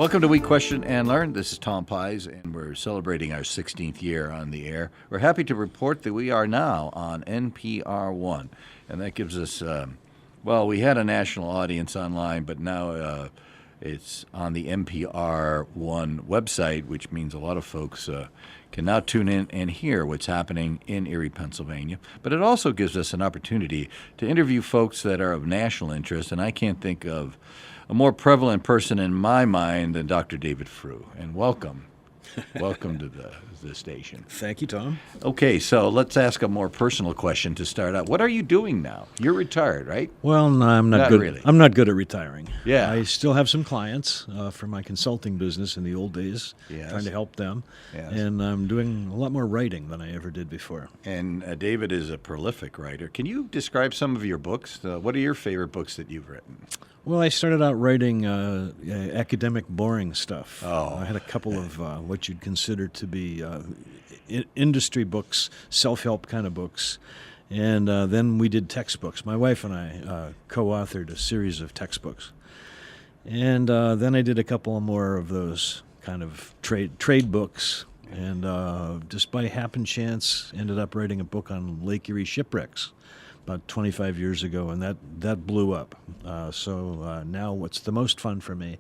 Welcome to We Question and Learn. This is Tom Pysz, and we're celebrating our 16th year on the air. We're happy to report that we are now on NPR One, and that gives us, we had a national audience online, but now it's on the NPR One website, which means a lot of folks can now tune in and hear what's happening in Erie, Pennsylvania. But it also gives us an opportunity to interview folks that are of national interest, and I can't think of a more prevalent person in my mind than Dr. David Frew. And welcome. Welcome to the station. Thank you, Tom. Okay, so let's ask a more personal question to start out. What are you doing now? You're retired, right? Well, no, I'm not good. Really. I'm not good at retiring. Yeah. I still have some clients for my consulting business in the old days, trying to help them. Yes. And I'm doing a lot more writing than I ever did before. And David is a prolific writer. Can you describe some of your books? What are your favorite books that you've written? Well, I started out writing academic, boring stuff. Oh. I had a couple of what you'd consider to be industry books, self-help kind of books. And then we did textbooks. My wife and I co-authored a series of textbooks. And then I did a couple more of those kind of trade books. And just by happen chance, ended up writing a book on Lake Erie shipwrecks about 25 years ago, and that blew up. So now what's the most fun for me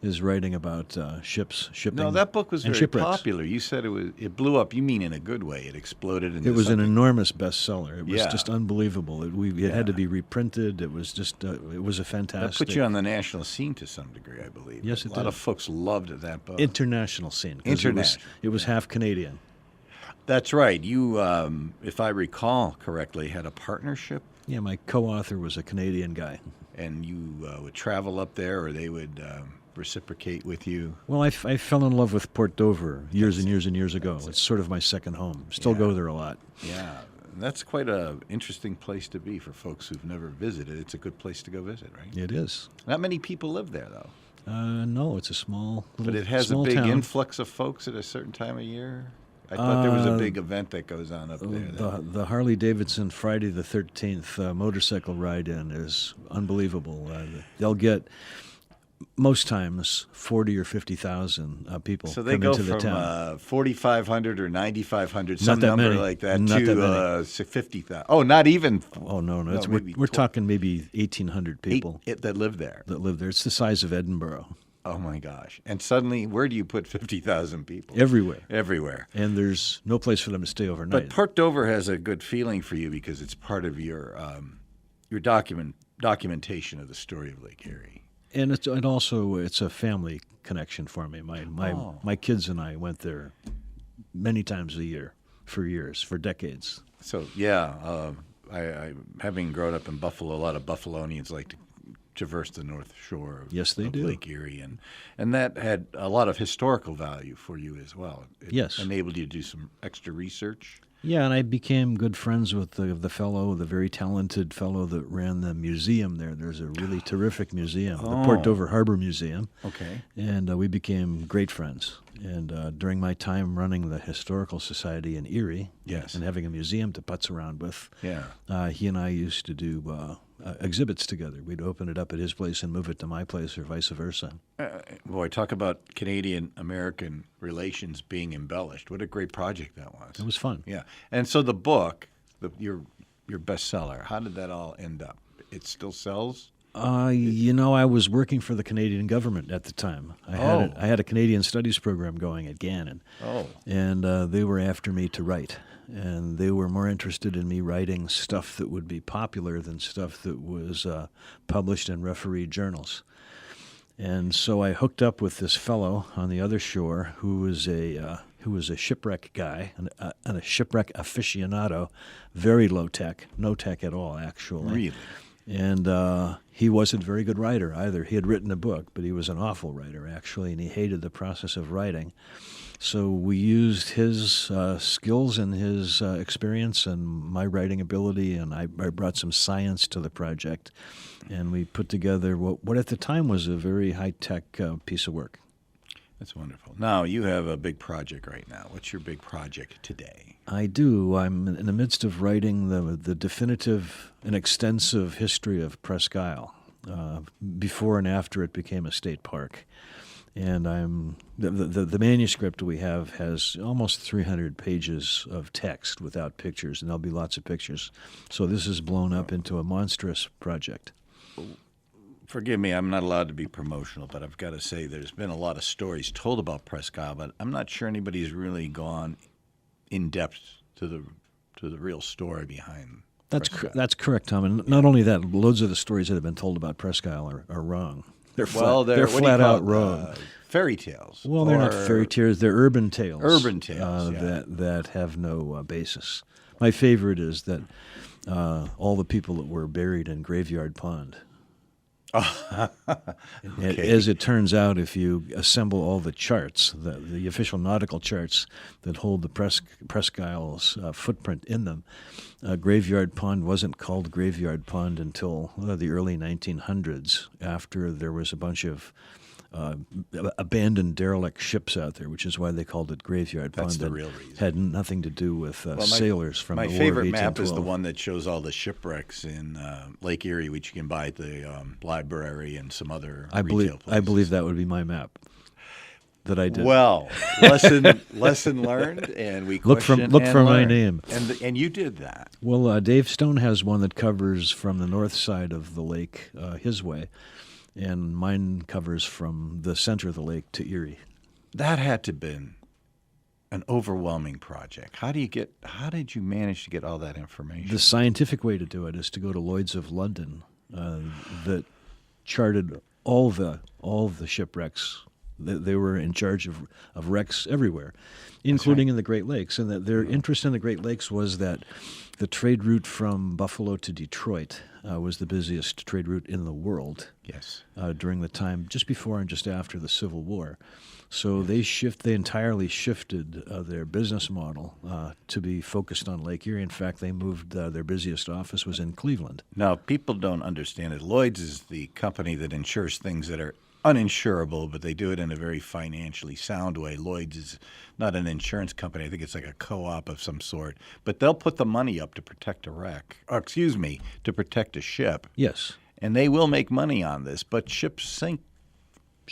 is writing about shipping. No, that book was very shipwrecks. popular. You said it blew up. You mean in a good way? It exploded into It was something. an enormous bestseller. It was Yeah. just unbelievable. It had to be reprinted. It was just it was a fantastic. That put you on the national scene to some degree, I believe. Yes, A it lot did. of folks loved that book. International scene. 'Cause International. It was half Canadian. That's right. You, if I recall correctly, had a partnership, Yeah, my co-author was a Canadian guy. and you would travel up there, or they would reciprocate with you. Well, I fell in love with Port Dover years and years and years ago. It's sort of my second home. Still go there a lot. Yeah, that's quite an interesting place to be for folks who've never visited. It's a good place to go visit, right? It is. Not many people live there, though. No, it's a small But it has a small big town. influx of folks at a certain time of year. I thought there was a big event that goes on up there. The Harley Davidson Friday the 13th motorcycle ride-in is unbelievable. They'll get most times 40 or 50,000 people So they come go into the from town. 4,500 or 9,500, Not some that number many. like that, Not that to 50,000. Oh, not even. Oh no, no, it's, maybe we're talking maybe 1,800 people that live there. that live there. It's the size of Edinburgh. Oh my gosh! And suddenly, where do you put 50,000 people? Everywhere. Everywhere. And there's no place for them to stay overnight. But Port Dover has a good feeling for you because it's part of your documentation of the story of Lake Erie. And it's a family connection for me. My kids and I went there many times a year for years, for decades. So yeah, I having grown up in Buffalo, a lot of Buffalonians like to traverse the North Shore of, Yes, they of do. Lake Erie, and that had a lot of historical value for you as well. It Yes. enabled you to do some extra research. Yeah, and I became good friends with the very talented fellow that ran the museum there. There's a really terrific museum, the Port Dover Harbor Museum. Okay. And we became great friends. And during my time running the Historical Society in Erie, Yes. and having a museum to putz around with, Yeah. he and I used to do exhibits together. We'd open it up at his place and move it to my place, or vice versa. Boy, talk about Canadian-American relations being embellished. What a great project that was. It was fun. Yeah. And so the book, your bestseller, how did that all end up? It still sells? I was working for the Canadian government at the time. I had a Canadian studies program going at Gannon. Oh. And they were after me to write. And they were more interested in me writing stuff that would be popular than stuff that was published in refereed journals. And so I hooked up with this fellow on the other shore who was a shipwreck guy and a shipwreck aficionado, very low tech, no tech at all, actually. Really? And he wasn't a very good writer either. He had written a book, but he was an awful writer, actually, and he hated the process of writing. So we used his skills and his experience and my writing ability, and I brought some science to the project, and we put together what at the time was a very high-tech piece of work. That's wonderful. Now, you have a big project right now. What's your big project today? I do. I'm in the midst of writing the definitive and extensive history of Presque Isle, before and after it became a state park. And the manuscript we have has almost 300 pages of text without pictures, and there'll be lots of pictures. So this is blown up into a monstrous project. Forgive me, I'm not allowed to be promotional, but I've got to say there's been a lot of stories told about Presque Isle, but I'm not sure anybody's really gone in depth to the real story behind. That's correct, Tom. And not only that, loads of the stories that have been told about Presque Isle are wrong. They're flat out wrong. Fairy tales. Well, they're not fairy tales. They're urban tales. Urban tales, that have no basis. My favorite is that all the people that were buried in Graveyard Pond. Okay. As it turns out, if you assemble all the charts, the official nautical charts that hold the Presque Isle's footprint in them, Graveyard Pond wasn't called Graveyard Pond until the early 1900s, after there was a bunch of abandoned derelict ships out there, which is why they called it Graveyard Pond. That's the real reason. Had nothing to do with sailors from the War of 1812. My favorite map is the one that shows all the shipwrecks in Lake Erie, which you can buy at the library and some other retail places. I believe that would be my map that I did. Well, lesson learned, and we look for my name. And you did that. Well, Dave Stone has one that covers from the north side of the lake his way, and mine covers from the center of the lake to Erie. That had to have been an overwhelming project. How did you manage to get all that information? The scientific way to do it is to go to Lloyd's of London, that charted all the shipwrecks. They were in charge of wrecks everywhere, including in the Great Lakes. And that their interest in the Great Lakes was that the trade route from Buffalo to Detroit was the busiest trade route in the world. Yes. During the time just before and just after the Civil War. So they entirely shifted their business model to be focused on Lake Erie. In fact, they moved their busiest office was in Cleveland. Now, people don't understand it. Lloyd's is the company that insures things that are uninsurable, but they do it in a very financially sound way. Lloyd's is not an insurance company. I think it's like a co-op of some sort. But they'll put the money up to protect to protect a ship. Yes. And they will make money on this, but ships sink,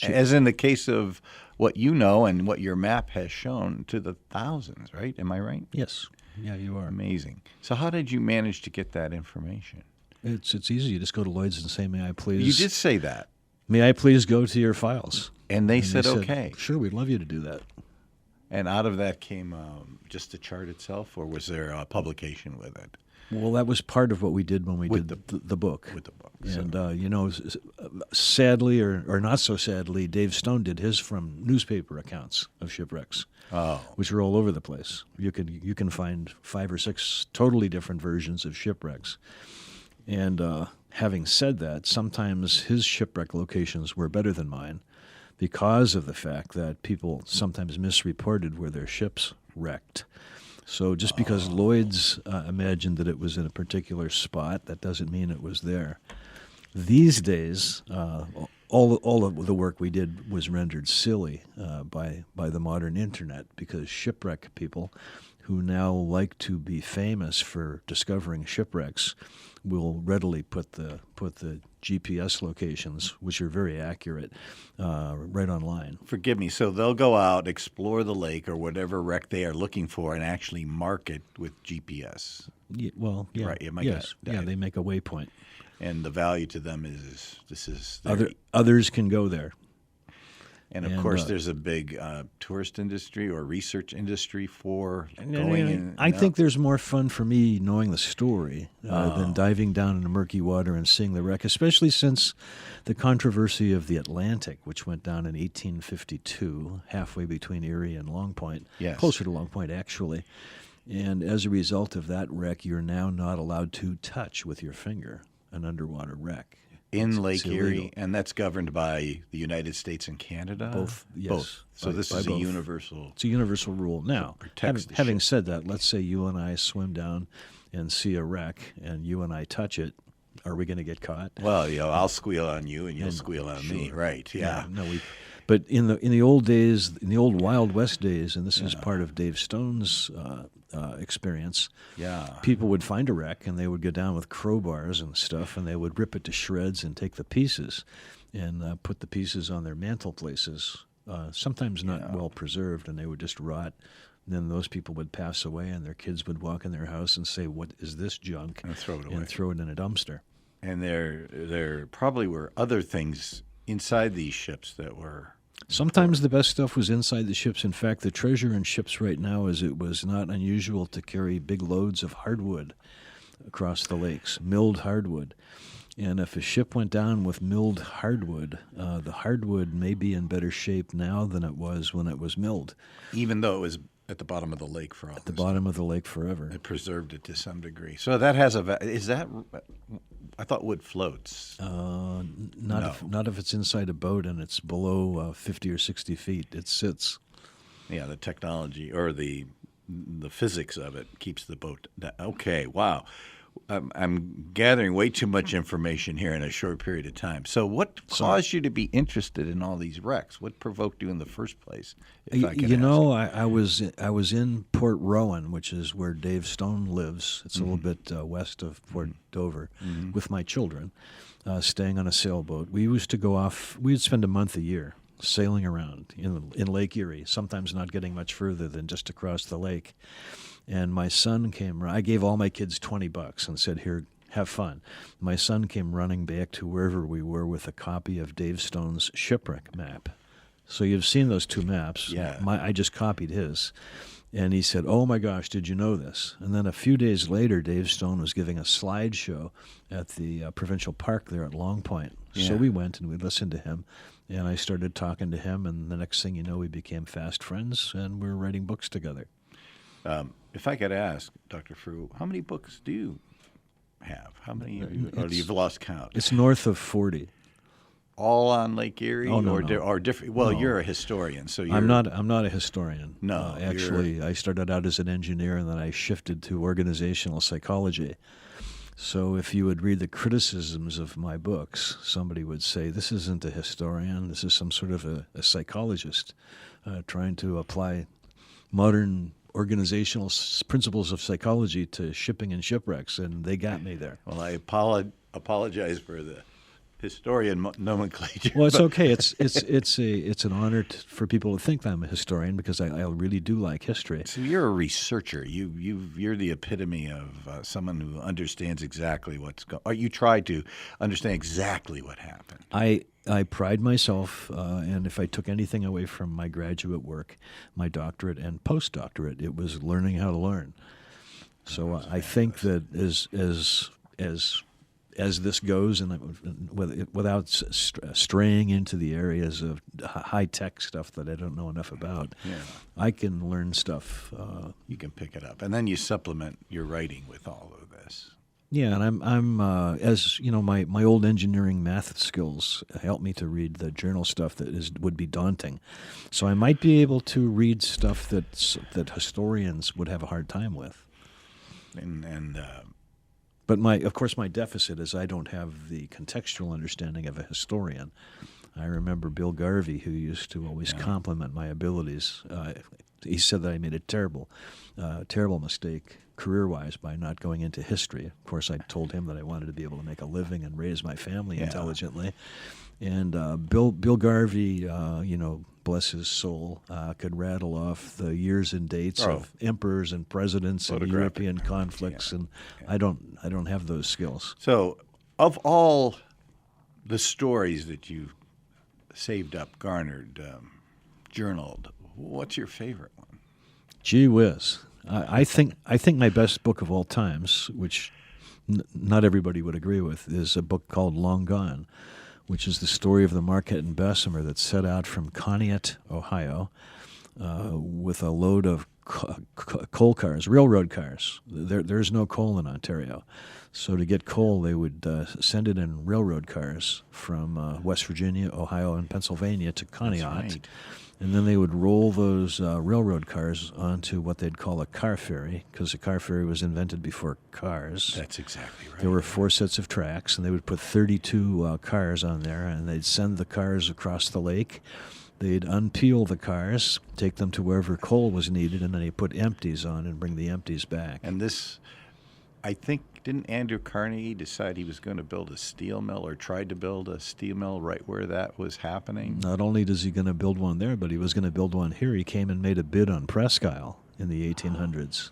as in the case of what you know and what your map has shown, to the thousands, right? Am I right? Yes. Yeah, you are. Amazing. So how did you manage to get that information? It's easy. You just go to Lloyd's and say, "May I please?" You did say that. May I please go to your files? And they said, okay. Sure, we'd love you to do that. And out of that came just the chart itself, or was there a publication with it? Well, that was part of what we did when we did the book. With the book. And, sadly or not so sadly, Dave Stone did his from newspaper accounts of shipwrecks, which are all over the place. You can find 5 or 6 totally different versions of shipwrecks. And having said that, sometimes his shipwreck locations were better than mine because of the fact that people sometimes misreported where their ships wrecked. So just because Lloyd's imagined that it was in a particular spot, that doesn't mean it was there. These days, all of the work we did was rendered silly by the modern internet, because shipwreck people who now like to be famous for discovering shipwrecks will readily put the GPS locations, which are very accurate, right online. Forgive me. So they'll go out, explore the lake or whatever wreck they are looking for, and actually mark it with GPS. Yeah, well, yeah, right. yes, yeah, they make a waypoint, and the value to them is this is others can go there. And of course, there's a big tourist industry or research industry for going in. I think there's more fun for me knowing the story than diving down into murky water and seeing the wreck, especially since the controversy of the Atlantic, which went down in 1852, halfway between Erie and Long Point, closer to Long Point, actually. And as a result of that wreck, you're now not allowed to touch with your finger an underwater wreck. In Lake Erie, and that's governed by the United States and Canada? Both, yes. Both. So this is a universal... It's a universal rule. Now, having said that, let's say you and I swim down and see a wreck, and you and I touch it. Are we going to get caught? Well, I'll squeal on you, and you'll squeal on me. Right, yeah. But in the old days, in the old Wild West days, and this is part of Dave Stone's experience, people would find a wreck and they would go down with crowbars and stuff, and they would rip it to shreds and take the pieces and put the pieces on their mantel places sometimes not well preserved, and they would just rot. And then those people would pass away, and their kids would walk in their house and say, "What is this junk?" And throw it away. And throw it in a dumpster. And there probably were other things inside these ships that were... Sometimes the best stuff was inside the ships. In fact, the treasure in ships right now is it was not unusual to carry big loads of hardwood across the lakes, milled hardwood. And if a ship went down with milled hardwood, the hardwood may be in better shape now than it was when it was milled. Even though it was at the bottom of the lake for all At the bottom of the lake forever. It preserved it to some degree. So that has is that... I thought wood floats. Not if it's inside a boat and it's below 50 or 60 feet. It sits. Yeah, the technology or the physics of it keeps the boat down. Okay, wow. I'm gathering way too much information here in a short period of time. So what caused you to be interested in all these wrecks? What provoked you in the first place, if I can ask? I was in Port Rowan, which is where Dave Stone lives. It's a little bit west of Port Dover, with my children, staying on a sailboat. We used to go off. We'd spend a month a year sailing around in Lake Erie, sometimes not getting much further than just across the lake. And my son came. I gave all my kids $20 and said, "Here, have fun." My son came running back to wherever we were with a copy of Dave Stone's shipwreck map. So you've seen those two maps. Yeah. I just copied his. And he said, "Oh, my gosh, did you know this?" And then a few days later, Dave Stone was giving a slideshow at the provincial park there at Long Point. Yeah. So we went and we listened to him. And I started talking to him. And the next thing you know, we became fast friends. And we're writing books together. If I could ask, Dr. Frew, how many books do you have? How many have you, or you've lost count? It's north of 40. All on Lake Erie, Oh, no, or different? Well, No. you're a historian, so you're... I'm not a historian. No, actually, I started out as an engineer, and then I shifted to organizational psychology. So if you would read the criticisms of my books, somebody would say, "This isn't a historian. This is some sort of a psychologist trying to apply modern organizational principles of psychology to shipping and shipwrecks," and they got me there. Well, I apologize for the historian nomenclature. Well, it's okay. It's an honor for people to think that I'm a historian because I really do like history. So you're a researcher. You're the epitome of someone who understands exactly what's going. Or you try to understand exactly what happened. I pride myself, and if I took anything away from my graduate work, my doctorate and postdoctorate, it was learning how to learn. So I think that as this goes, and without straying into the areas of high-tech stuff that I don't know enough about, I can learn stuff. You can pick it up, and then you supplement your writing with all of this. Yeah, and I'm as you know, my old engineering math skills help me to read the journal stuff that would be daunting. So I might be able to read stuff that historians would have a hard time with. But of course, my deficit is I don't have the contextual understanding of a historian. I remember Bill Garvey, who used to always compliment my abilities. He said that I made a terrible mistake career-wise by not going into history. Of course, I told him that I wanted to be able to make a living and raise my family intelligently. And Bill Garvey, bless his soul, could rattle off the years and dates of emperors and presidents and European conflicts, and I don't have those skills. So, of all the stories that you saved up, garnered, journaled, what's your favorite one? Gee whiz. I think my best book of all times, which not everybody would agree with, is a book called Long Gone, which is the story of the Marquette and Bessemer that set out from Conneaut, Ohio, with a load of coal cars, railroad cars. There's no coal in Ontario. So to get coal, they would send it in railroad cars from West Virginia, Ohio, and Pennsylvania to Conneaut. That's right. And then they would roll those railroad cars onto what they'd call a car ferry, because a car ferry was invented before cars. That's exactly right. There were 4 sets of tracks, and they would put 32 cars on there, and they'd send the cars across the lake. They'd unpeel the cars, take them to wherever coal was needed, and then they put empties on and bring the empties back. And this I think, didn't Andrew Carnegie decide he was going to build a steel mill or tried to build a steel mill right where that was happening? Not only is he going to build one there, but he was going to build one here. He came and made a bid on Presque Isle in the 1800s.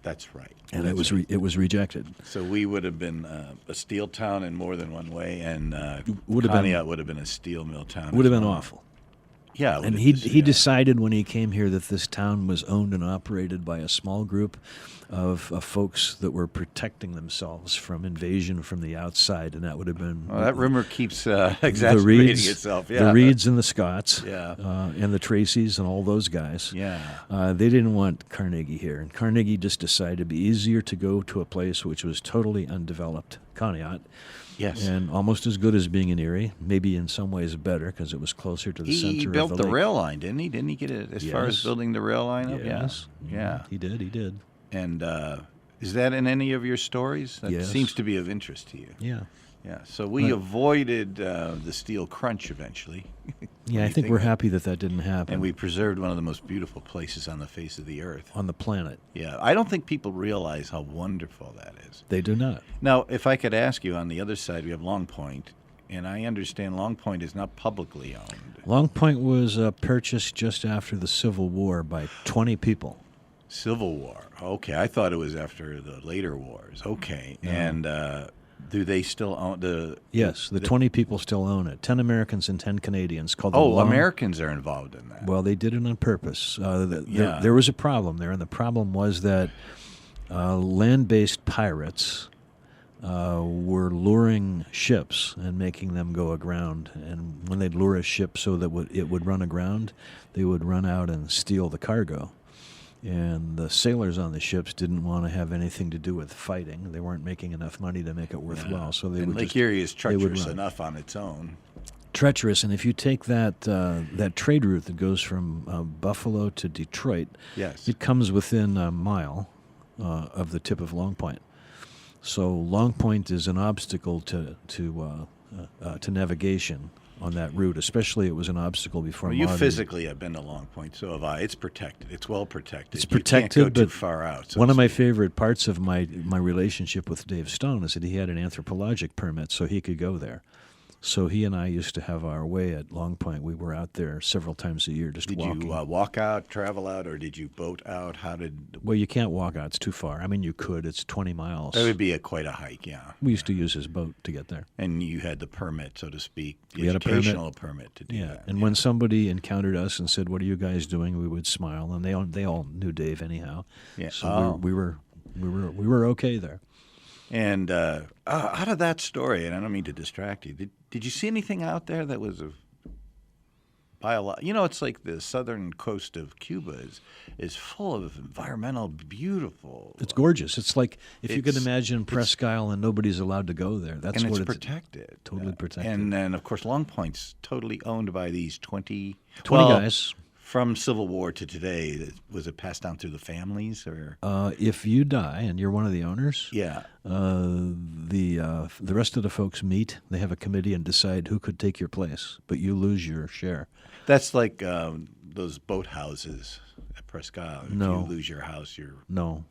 That's right. And it was rejected. So we would have been a steel town in more than one way, and would have Conneaut would have been a steel mill town. Would have been awful. Yeah. And he decided when he came here that this town was owned and operated by a small group of folks that were protecting themselves from invasion from the outside, and that would have been... Well, that rumor keeps exaggerating itself. Yeah. The Reeds and the Scotts, yeah. And the Tracys and all those guys. Yeah. They didn't want Carnegie here, and Carnegie just decided it'd be easier to go to a place which was totally undeveloped, Conneaut. Yes. And almost as good as being in Erie, maybe in some ways better because it was closer to the center of the lake. He built the rail line, didn't he? Didn't he get it as far as building the rail line up? Yes. Yeah. He did. And is that in any of your stories? That Yes. seems to be of interest to you. Yeah. Yeah. So we avoided the steel crunch eventually. Yeah, I think we're happy that didn't happen. And we preserved one of the most beautiful places on the face of the earth. On the planet. Yeah. I don't think people realize how wonderful that is. They do not. Now, if I could ask you, on the other side, we have Long Point. And I understand Long Point is not publicly owned. Long Point was purchased just after the Civil War by 20 people. Civil War. Okay. I thought it was after the later wars. Okay. No. And do they still own the... Yes, the 20 people still own it. 10 Americans and 10 Canadians. Called the Americans are involved in that. Well, they did it on purpose. There was a problem there, and the problem was that land-based pirates were luring ships and making them go aground. And when they'd lure a ship so that it would run aground, they would run out and steal the cargo. And the sailors on the ships didn't want to have anything to do with fighting. They weren't making enough money to make it worthwhile, so they would Lake just... Erie is treacherous enough on its own. Treacherous, and if you take that trade route that goes from Buffalo to Detroit, yes, it comes within a mile of the tip of Long Point. So Long Point is an obstacle to navigation on that route. Especially, it was an obstacle before. Well, you physically have been to Long Point, so have I. It's protected. It's well protected. It's protected, you can't go but too far out. One of my favorite parts of my relationship with Dave Stone is that he had an anthropologic permit, so he could go there. So he and I used to have our way at Long Point. We were out there several times a year just walking. Did you walk out, travel out, or did you boat out? How did... Well, you can't walk out. It's too far. I mean, you could. It's 20 miles. It would be quite a hike, yeah. We used to use his boat to get there. And you had the permit, so to speak, the we had educational permit to do that. And when somebody encountered us and said, "What are you guys doing?" we would smile, and they all knew Dave anyhow. Yeah. So we were okay there. And out of that story, and I don't mean to distract you, did you see anything out there that was it's like the southern coast of Cuba is full of environmental, beautiful. It's gorgeous. It's like if you could imagine Presque Isle and nobody's allowed to go there. That's and what it's protected. Totally protected. And then, of course, Long Point's totally owned by these 20 guys. From Civil War to today, was it passed down through the families, or? If you die and you're one of the owners, yeah, the rest of the folks meet. They have a committee and decide who could take your place, but you lose your share. That's like those boat houses at Presque Isle. If No. you lose your house,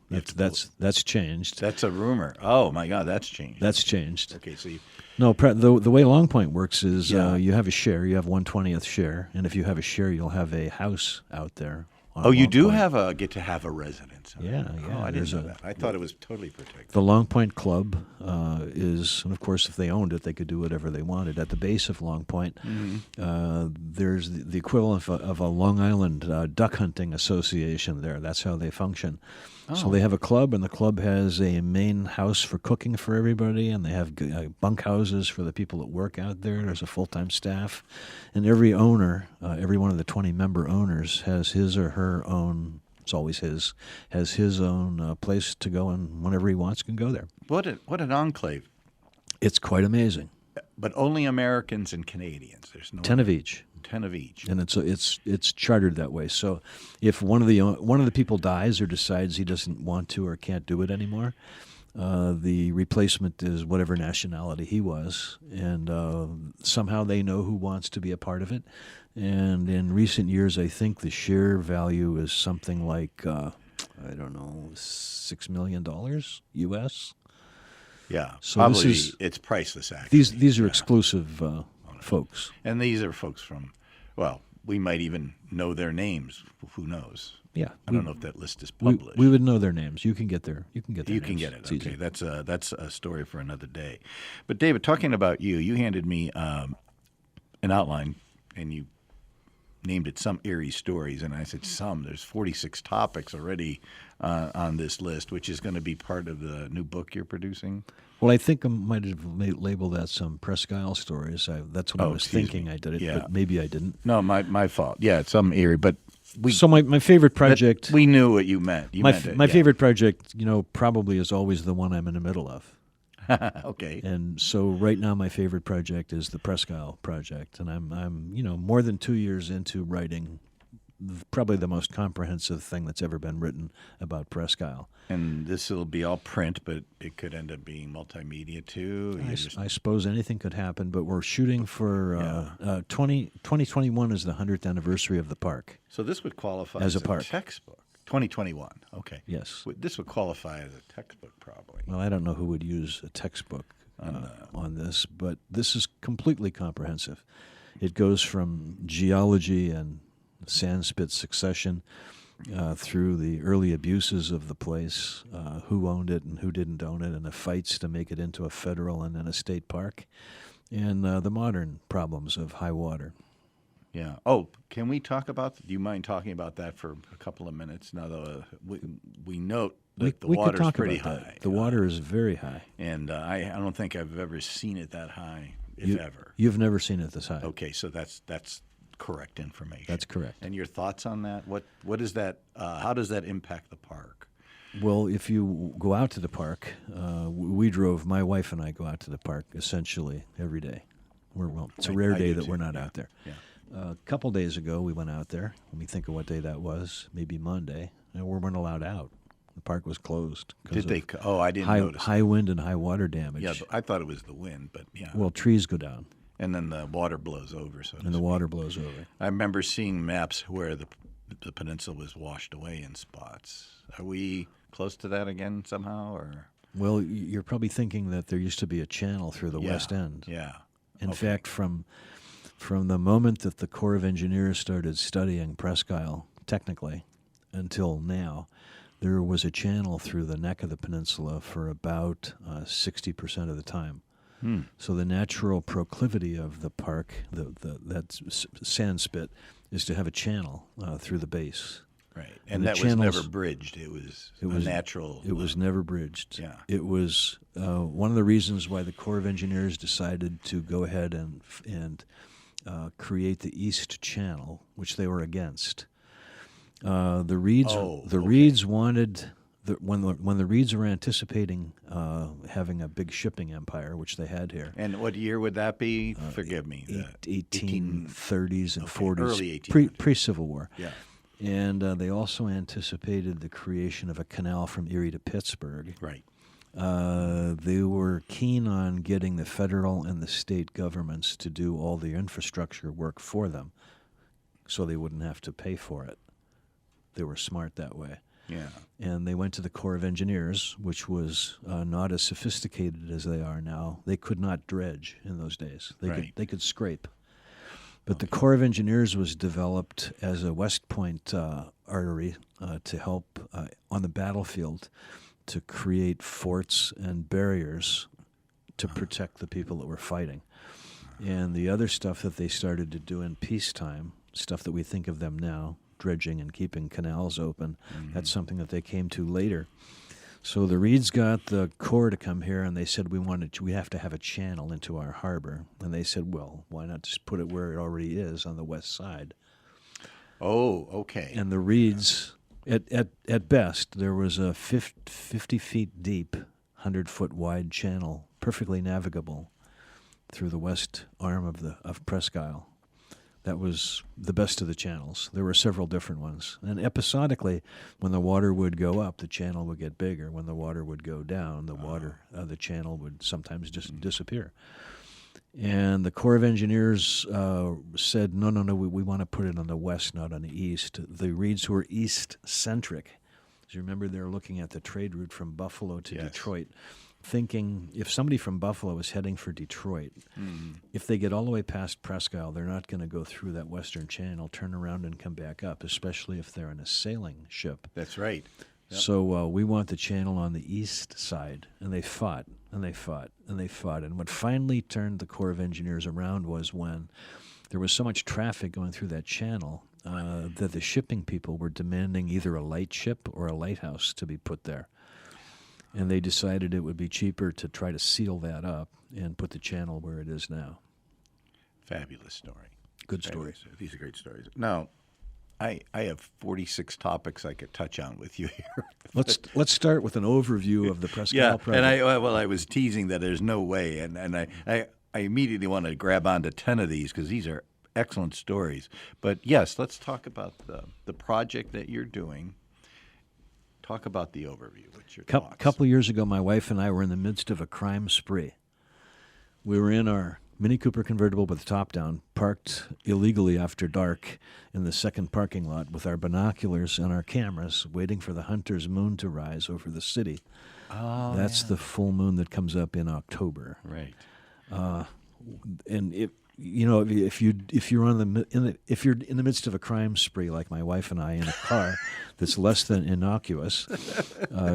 That's changed. That's a rumor. Oh my God, that's changed. That's changed. Okay, so No, the way Long Point works is Yeah. you have a share. You have 1/20th share, and if you have a share, you'll have a house out there. Oh, you do get to have a residence. Yeah. Oh, I didn't know that. I thought it was totally protected. The Long Point Club is, and of course, if they owned it, they could do whatever they wanted. At the base of Long Point, there's the equivalent of a Long Island duck hunting association there. That's how they function. Oh. So they have a club, and the club has a main house for cooking for everybody, and they have bunk houses for the people that work out there. There's a full-time staff, and every owner, every one of the 20-member owners has his or her own. It's always has his own place to go, and whenever he wants, can go there. What an enclave! It's quite amazing. But only Americans and Canadians. There's no 10 of each. 10 of each. And it's chartered that way. So if one of the people dies or decides he doesn't want to or can't do it anymore, the replacement is whatever nationality he was, and somehow they know who wants to be a part of it. And in recent years, I think the share value is something like I don't know, $6 million U.S. Yeah, So probably this is it's priceless. Actually, these are exclusive folks. and these are folks from. Well, we might even know their names. Who knows? Yeah, I don't know if that list is we published. would know their names. You can get their You can get their You names. can get it. It's Okay, easy. that's a story for another day. But David, talking about you handed me an outline, and you named it Some Eerie Stories, and I said some. There's 46 topics already on this list, which is going to be part of the new book you're producing. Well, I think I might have labeled that some Presque Isle stories. That's what I was excuse thinking. me. I did it, Yeah. but maybe I didn't. No, my fault. Yeah, it's some eerie, but So my favorite project, we knew what you meant. You meant it. my yeah. favorite project, probably is always the one I'm in the middle of. Okay. And so right now my favorite project is the Presque Isle project, and I'm more than 2 years into writing probably the most comprehensive thing that's ever been written about Presque Isle. And this will be all print, but it could end up being multimedia too. I suppose anything could happen, but we're shooting for 2021 is the 100th anniversary of the park. So this would qualify As as a park. textbook. 2021. Okay. Yes. This would qualify as a textbook, probably. Well, I don't know who would use a textbook on this, but this is completely comprehensive. It goes from geology and sandspit succession through the early abuses of the place, who owned it and who didn't own it, and the fights to make it into a federal and then a state park, and the modern problems of high water. Yeah. Oh, can we talk about? Do you mind talking about that for a couple of minutes? Now, we note that the we could water's talk pretty about high. that. The water is very high. And I don't think I've ever seen it that high, if ever. You've never seen it this high. Okay, so that's correct information. That's correct. And your thoughts on that? What is that? How does that impact the park? Well, if you go out to the park, we drove. My wife and I go out to the park essentially every day. It's a rare I day do that too, we're not yeah, out there. yeah. A couple days ago, we went out there. Let me think of what day that was. Maybe Monday. And we weren't allowed out. The park was closed. Did they? Oh, I didn't notice. High wind and high water damage. Yeah, I thought it was the wind, but yeah. Well, trees go down And then the water blows over. and the water blows over. I remember seeing maps where the peninsula was washed away in spots. Are we close to that again somehow, or? Well, you're probably thinking that there used to be a channel through the West End. Yeah. In fact, from the moment that the Corps of Engineers started studying Presque Isle, technically, until now, there was a channel through the neck of the peninsula for about 60% of the time. So the natural proclivity of the park, that sand spit, is to have a channel through the base. Right, And and the that was channels- never bridged. It was It was natural. It was never bridged. Yeah. It was one of the reasons why the Corps of Engineers decided to go ahead and create the East Channel, which they were against. The Reeds Reeds wanted when the Reeds were anticipating having a big shipping empire, which they had here. And what year would that be? Forgive me. 1830s and 40s, early 1800s. pre-Civil War. Yeah. And they also anticipated the creation of a canal from Erie to Pittsburgh. Right. They were keen on getting the federal and the state governments to do all the infrastructure work for them so they wouldn't have to pay for it. They were smart that way. Yeah. And they went to the Corps of Engineers, which was not as sophisticated as they are now. They could not dredge in those days. They could scrape. But the Corps of Engineers was developed as a West Point artery to help on the battlefield to create forts and barriers to protect the people that were fighting. And the other stuff that they started to do in peacetime, stuff that we think of them now, dredging and keeping canals open, that's something that they came to later. So the Reeds got the Corps to come here, and they said we have to have a channel into our harbor. And they said, well, why not just put it where it already is on the west side? Oh, okay. And the Reeds, at best, there was a 50 feet deep, 100-foot wide channel, perfectly navigable through the west arm of Presque Isle. That was the best of the channels. There were several different ones. And episodically, when the water would go up, the channel would get bigger. When the water would go down, the channel would sometimes just disappear. And the Corps of Engineers said, no, we want to put it on the west, not on the east. The Reeds were east-centric, 'Cause remember, they were looking at the trade route from Buffalo to Yes. Detroit, thinking if somebody from Buffalo is heading for Detroit, if they get all the way past Presque Isle, they're not going to go through that Western Channel, turn around and come back up, especially if they're in a sailing ship. That's right. Yep. So we want the channel on the east side, and they fought, and they fought, and they fought. And what finally turned the Corps of Engineers around was when there was so much traffic going through that channel that the shipping people were demanding either a light ship or a lighthouse to be put there. And they decided it would be cheaper to try to seal that up and put the channel where it is now. Fabulous story. Good story. These are great stories. Now, I have 46 topics I could touch on with you here. Let's start with an overview of the Presque Isle project. And I was teasing that there's no way, and I immediately want to grab onto 10 of these because these are excellent stories. But yes, let's talk about the project that you're doing. Talk about the overview. What's your thoughts? A couple of years ago, my wife and I were in the midst of a crime spree. We were in our Mini Cooper convertible with the top down, parked illegally after dark in the second parking lot with our binoculars and our cameras, waiting for the hunter's moon to rise over the city. Oh, That's the full moon that comes up in October. right. And if you're in the midst of a crime spree like my wife and I in a car that's less than innocuous,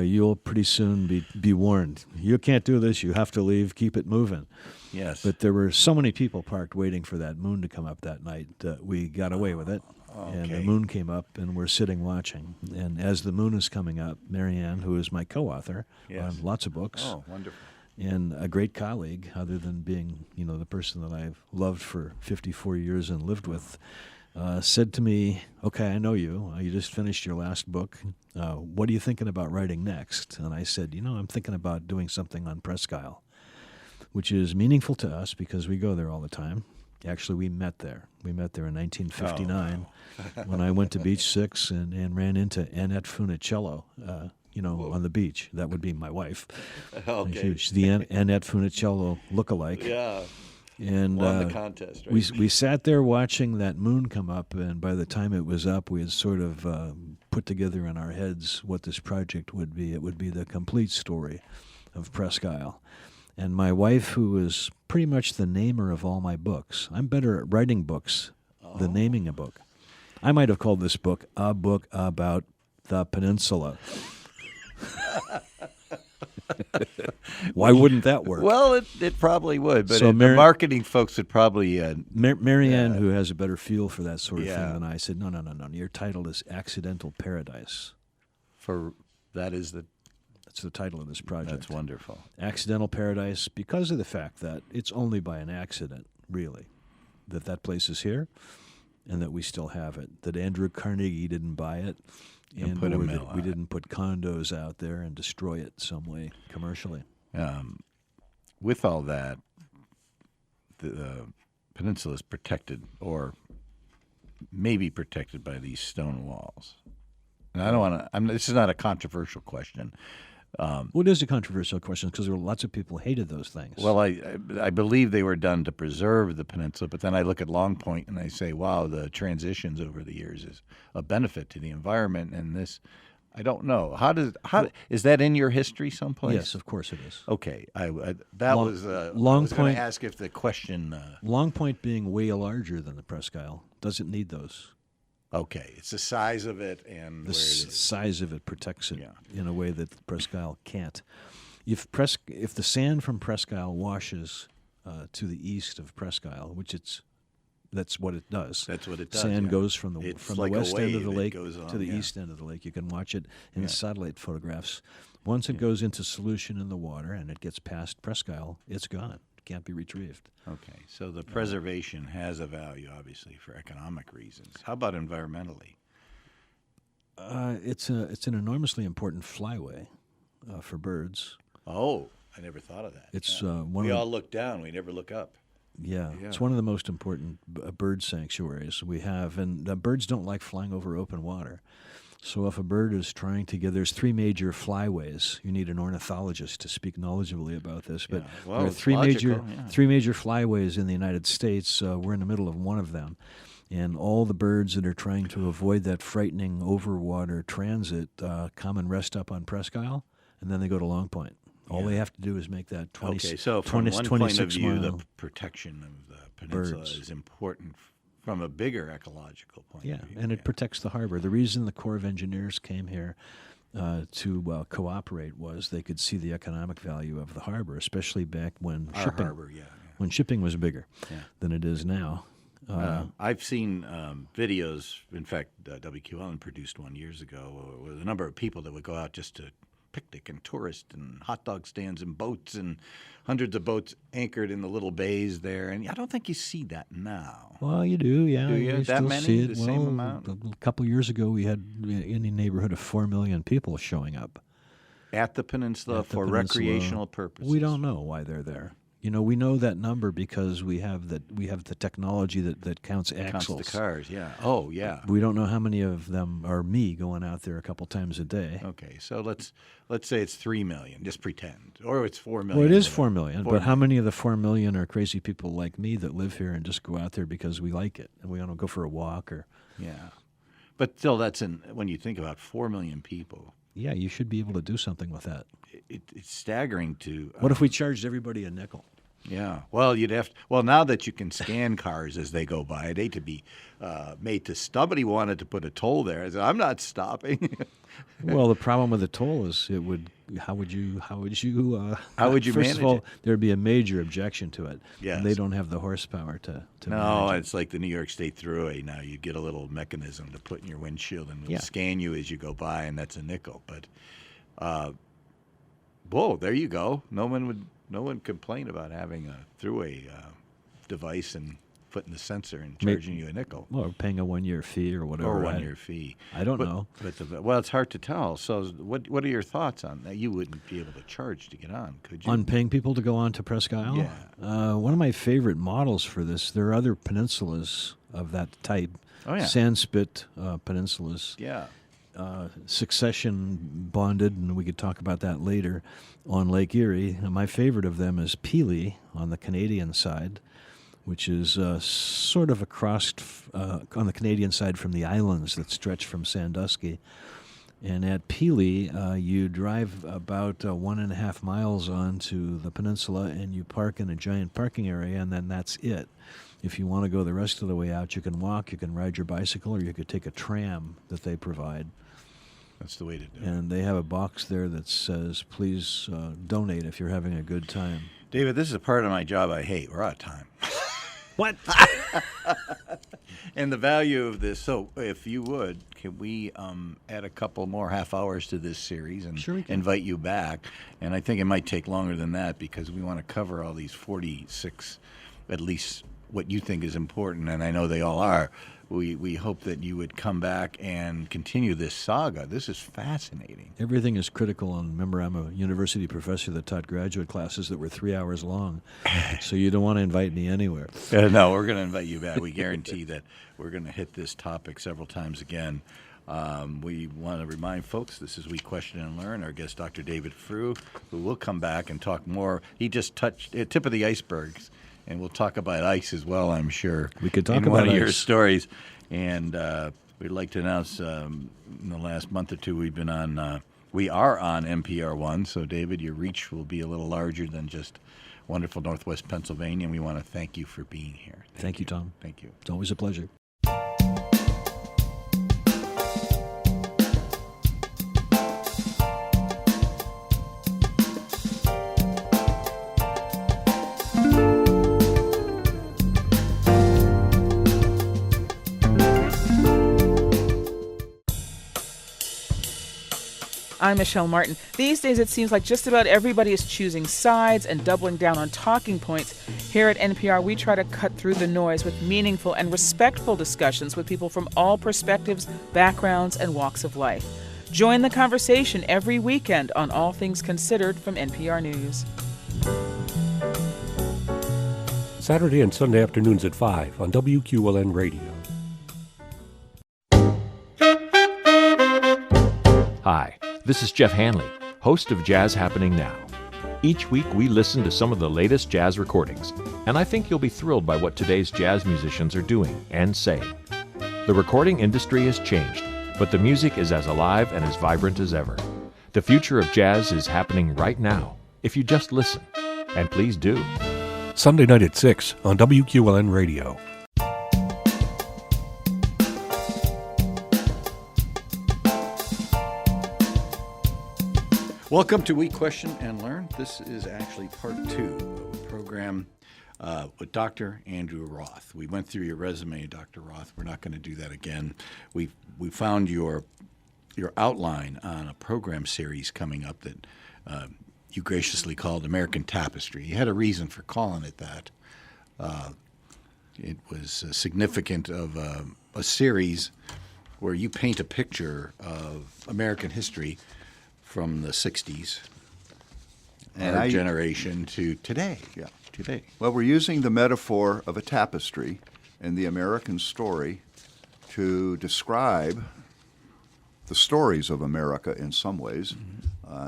you'll pretty soon be warned. You can't do this. You have to leave. Keep it moving. Yes. But there were so many people parked waiting for that moon to come up that night that we got away with it. And the moon came up, and we're sitting watching. And as the moon is coming up, Marianne, who is my co-author on lots of books, Oh, wonderful. and a great colleague, other than being, the person that I've loved for 54 years and lived with, said to me, "Okay, I know you. You just finished your last book. What are you thinking about writing next?" And I said, "I'm thinking about doing something on Presque Isle, which is meaningful to us because we go there all the time. Actually, we met there. We met there in 1959 when I went to Beach 6 and ran into Annette Funicello, on the beach. That would be my wife. Okay. She's the Annette Funicello lookalike. Yeah. And Won the contest, right? we sat there watching that moon come up, and by the time it was up, we had sort of put together in our heads what this project would be. It would be the complete story of Presque Isle. And my wife, who is pretty much the namer of all my books, I'm better at writing books than naming a book. I might have called this book A Book About the Peninsula. Why wouldn't that work? Well, it probably would, but So the marketing folks would probably... Marianne, who has a better feel for that sort of Yeah. thing than I, said, no. Your title is Accidental Paradise. That's the title of this project. That's wonderful. Accidental Paradise, because of the fact that it's only by an accident, really, that place is here and that we still have it, that Andrew Carnegie didn't buy it, and put a or mill that on we it. didn't put condos out there and destroy it some way commercially. With all that, the peninsula is protected, or maybe protected by these stone walls. And I don't want to. This is not a controversial question. Well, it is a controversial question because there were lots of people who hated those things. Well, I believe they were done to preserve the peninsula, but then I look at Long Point and I say, wow, the transitions over the years is a benefit to the environment. And this, I don't know. How is that in your history someplace? Yes, of course it is. Okay, I was Long going Point- to ask if the question. Long Point being way larger than the Presque Isle doesn't need those. Okay, it's the size of it and The where it is. size of it protects it Yeah. in a way that the Presque Isle can't. If the sand from Presque Isle washes to the east of Presque Isle, that's what it does. That's what it does. Sand yeah. goes from the It's like a west end of the wave. It lake goes on, to the yeah. east end of the lake. You can watch it in Yeah. satellite photographs. Once it goes into solution in the water and it gets past Presque Isle, it's gone. It can't be retrieved. Okay, so the preservation has a value, obviously, for economic reasons. How about environmentally? It's an enormously important flyway for birds. Oh, I never thought of that. It's Yeah. one We of all look down. We never look up. Yeah, Yeah. it's one of the most important bird sanctuaries we have, and birds don't like flying over open water. So if a bird is trying to there's three major flyways. You need an ornithologist to speak knowledgeably about this, but Yeah. Well, there are it's logical, yeah. three major flyways in the United States. We're in the middle of one of them, And all the birds that are trying to avoid that frightening overwater transit come and rest up on Presque Isle, and then they go to Long Point. All they have to do is make that 20, Okay, so from 20, one 26 point of view, mile. the protection of the peninsula Birds. is important from a bigger ecological point Yeah, of view. and it protects the harbor. The reason the Corps of Engineers came here to cooperate was they could see the economic value of the harbor, especially back when Our shipping harbor, yeah. when shipping was bigger Yeah. than it is now. I've seen videos. In fact, WQLN produced one years ago with a number of people that would go out just to picnic and tourist and hot dog stands and boats and hundreds of boats anchored in the little bays there. And I don't think you see that now. Well, you do, yeah. Do you? We That still many? see it. The same Well, amount? A couple years ago, we had in the neighborhood of 4 million people showing up At the peninsula at the for peninsula. recreational purposes. We don't know why they're there. You know, we know that number because we have the technology that counts Counts axles. the cars, yeah. Oh, yeah. We don't know how many of them are me going out there a couple times a day. Okay, so let's say it's 3 million. Just pretend, or it's 4 million. Well, it is whatever. 4 million, 4 but how many of the 4 million are crazy people like me that live here and just go out there because we like it and we want to go for a walk or? Yeah, but still, when you think about 4 million people, Yeah, you should be able to do something with that. it's staggering to. What if we charged everybody a nickel? Yeah. Well, you'd have to. Well, now that you can scan cars as they go by, I'd hate to be made to. Somebody wanted to put a toll there. I said, I'm not stopping. Well, the problem with the toll is it would. How would you? How would you First manage of all, it? there'd be a major objection to it. Yes. And they don't have the horsepower to No, manage it. it's like the New York State Thruway. Now you get a little mechanism to put in your windshield and it'll Yeah. scan you as you go by, and that's a nickel. But, whoa, there you go. No one complained about having a Thruway device and putting the sensor and charging you a nickel Or paying a 1 year fee or whatever. or I- 1 year fee. I don't know. But well, it's hard to tell. So what are your thoughts on that? You wouldn't be able to charge to get on, could you? On paying people to go on to Presque Isle? Yeah. One of my favorite models for this, there are other peninsulas of that type. Oh, yeah. Sandspit peninsulas. Yeah. Succession bonded, and we could talk about that later, on Lake Erie. And my favorite of them is Peely on the Canadian side, which is sort of across on the Canadian side from the islands that stretch from Sandusky. And at Peely, you drive about 1.5 miles onto the peninsula, and you park in a giant parking area, and then that's it. If you want to go the rest of the way out, you can walk, you can ride your bicycle, or you could take a tram that they provide. That's the way to do it. And they have a box there that says, please donate if you're having a good time. David, this is a part of my job I hate. We're out of time. What? And the value of this. So, if you would, can we add a couple more half hours to this series and Sure we can. invite you back? And I think it might take longer than that because we want to cover all these 46, at least what you think is important, and I know they all are. We hope that you would come back and continue this saga. This is fascinating. Everything is critical, and remember, I'm a university professor that taught graduate classes that were 3 hours long, so you don't want to invite me anywhere. No, we're going to invite you back. We guarantee that we're going to hit this topic several times again. We want to remind folks this is We Question and Learn. Our guest, Dr. David Frew, who will come back and talk more. He just touched the tip of the icebergs, and we'll talk about ice as well, I'm sure. We could talk in about one of your ice. stories. And we'd like to announce in the last month or two we are on NPR One. So, David, your reach will be a little larger than just wonderful Northwest Pennsylvania. And we want to thank you for being here. Thank you, Tom. Thank you. It's always a pleasure. I'm Michelle Martin. These days, it seems like just about everybody is choosing sides and doubling down on talking points. Here at NPR, we try to cut through the noise with meaningful and respectful discussions with people from all perspectives, backgrounds, and walks of life. Join the conversation every weekend on All Things Considered from NPR News. Saturday and Sunday afternoons at 5 on WQLN Radio. Hi, this is Jeff Hanley, host of Jazz Happening Now. Each week we listen to some of the latest jazz recordings, and I think you'll be thrilled by what today's jazz musicians are doing and saying. The recording industry has changed, but the music is as alive and as vibrant as ever. The future of jazz is happening right now, if you just listen. And please do. Sunday night at 6 on WQLN Radio. Welcome to We Question and Learn. This is actually part 2 of a program with Dr. Andrew Roth. We went through your resume, Dr. Roth. We're not going to do that again. We found your outline on a program series coming up that you graciously called American Tapestry. You had a reason for calling it that. It was significant of a series where you paint a picture of American history from the 60s, and our generation, to today. Yeah. Today. Well, we're using the metaphor of a tapestry and the American story to describe the stories of America in some ways,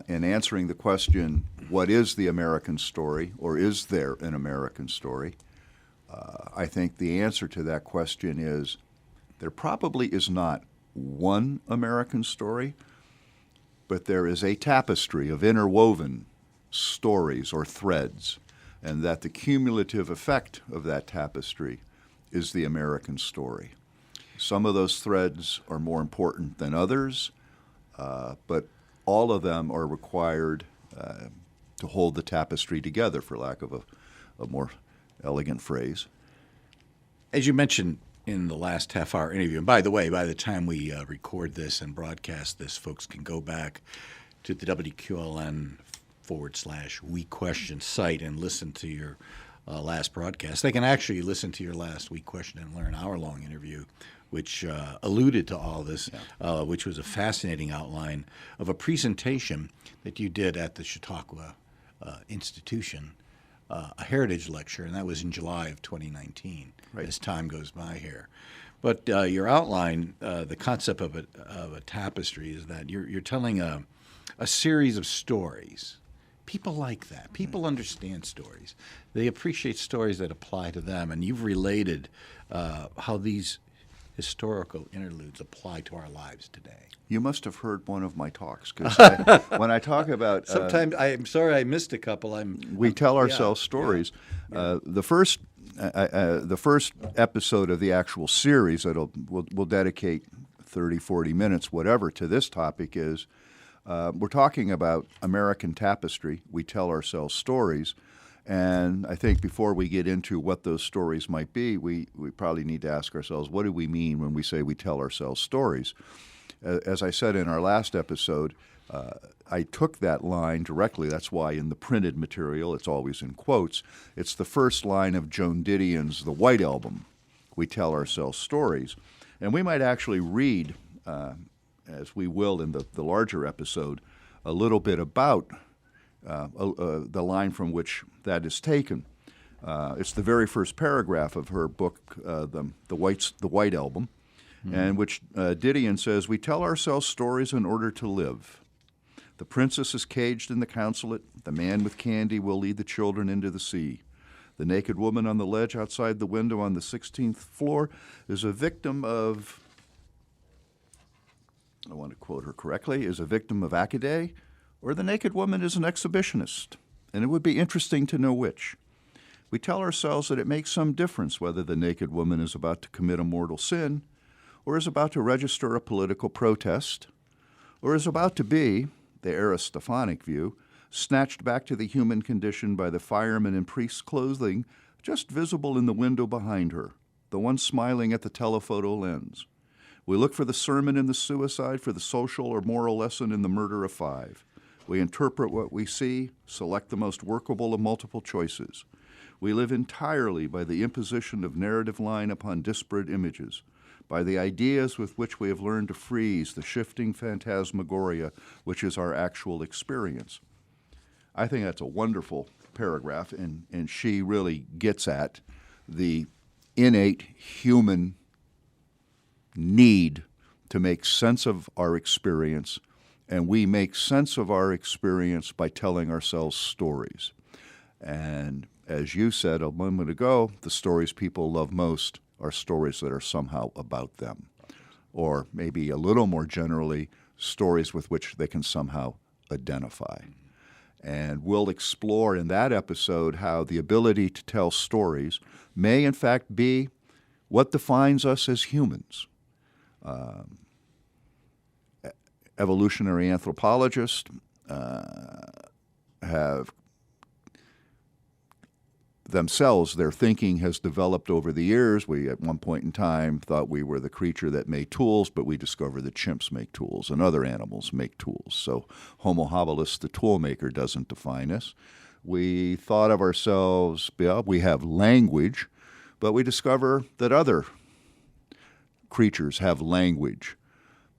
and answering the question, what is the American story, or is there an American story? I think the answer to that question is there probably is not one American story, but there is a tapestry of interwoven stories or threads, and that the cumulative effect of that tapestry is the American story. Some of those threads are more important than others, but all of them are required to hold the tapestry together, for lack of a more elegant phrase. As you mentioned in the last half-hour interview, and by the way, by the time we record this and broadcast this, folks can go back to the WQLN/We Question site and listen to your last broadcast. They can actually listen to your last We Question and Learn hour-long interview, which alluded to all this, which was a fascinating outline of a presentation that you did at the Chautauqua Institution, a heritage lecture, and that was in July of 2019, right, as time goes by here. But your outline, the concept of a tapestry, is that you're telling a series of stories. People like that. People understand stories. They appreciate stories that apply to them, and you've related how these historical interludes apply to our lives today. You must have heard one of my talks, because when I talk about... Sometimes, I'm sorry I missed a couple. We tell ourselves stories. Yeah. The first episode of the actual series that we'll dedicate 30, 40 minutes, whatever, to this topic is we're talking about American tapestry. We tell ourselves stories. And I think before we get into what those stories might be, we probably need to ask ourselves, what do we mean when we say we tell ourselves stories? As I said in our last episode, I took that line directly. That's why in the printed material, it's always in quotes. It's the first line of Joan Didion's The White Album. We tell ourselves stories. And we might actually read, as we will in the larger episode, a little bit about the line from which that is taken. It's the very first paragraph of her book, The White Album, and which Didion says, "We tell ourselves stories in order to live. The princess is caged in the consulate. The man with candy will lead the children into the sea. The naked woman on the ledge outside the window on the 16th floor is a victim of," I want to quote her correctly, "is a victim of Accaday, or the naked woman is an exhibitionist, and it would be interesting to know which. We tell ourselves that it makes some difference whether the naked woman is about to commit a mortal sin, or is about to register a political protest, or is about to be, the Aristophanic view, snatched back to the human condition by the fireman in priest's clothing just visible in the window behind her, the one smiling at the telephoto lens. We look for the sermon in the suicide, for the social or moral lesson in the murder of 5. We interpret what we see, select the most workable of multiple choices. We live entirely by the imposition of narrative line upon disparate images, by the ideas with which we have learned to freeze the shifting phantasmagoria which is our actual experience." I think that's a wonderful paragraph, and she really gets at the innate human need to make sense of our experience and we make sense of our experience by telling ourselves stories. And as you said a moment ago, the stories people love most are stories that are somehow about them, or maybe a little more generally, stories with which they can somehow identify. And we'll explore in that episode how the ability to tell stories may in fact be what defines us as humans. Evolutionary anthropologists have themselves, their thinking has developed over the years. We, at one point in time, thought we were the creature that made tools, but we discovered that chimps make tools and other animals make tools. So Homo habilis, the tool maker, doesn't define us. We thought of ourselves, we have language, but we discover that other creatures have language.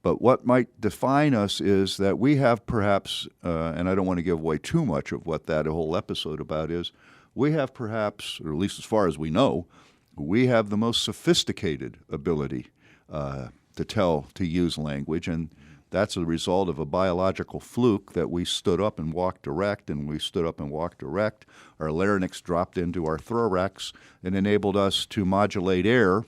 But what might define us is that we have perhaps, and I don't want to give away too much of what that whole episode about is, we have perhaps, or at least as far as we know, we have the most sophisticated ability to use language, and that's a result of a biological fluke that we stood up and walked erect, and we stood up and walked erect. Our larynx dropped into our thorax and enabled us to modulate air.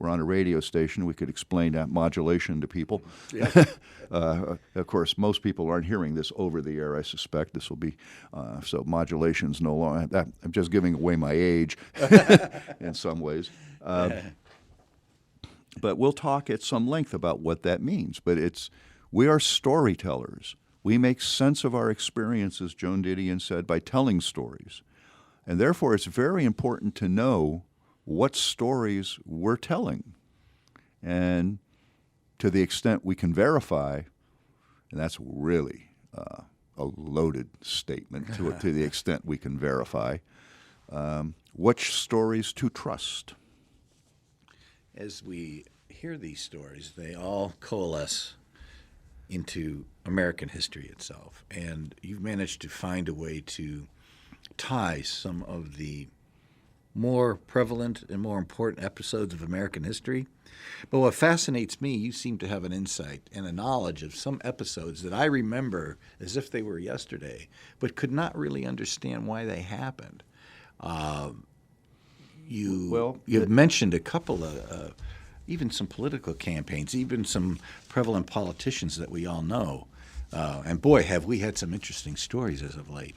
We're on a radio station. We could explain that modulation to people. Yeah. Of course, most people aren't hearing this over the air, I suspect. This will be, so modulation's no longer, I'm just giving away my age in some ways. But we'll talk at some length about what that means. But we are storytellers. We make sense of our experiences, Joan Didion said, by telling stories. And therefore, it's very important to know what stories we're telling. And to the extent we can verify, and that's really a loaded statement, to the extent we can verify, which stories to trust. As we hear these stories, they all coalesce into American history itself. And you've managed to find a way to tie some of the more prevalent and more important episodes of American history. But what fascinates me, you seem to have an insight and a knowledge of some episodes that I remember as if they were yesterday, but could not really understand why they happened. You've mentioned a couple of, even some political campaigns, even some prevalent politicians that we all know. And boy, have we had some interesting stories as of late.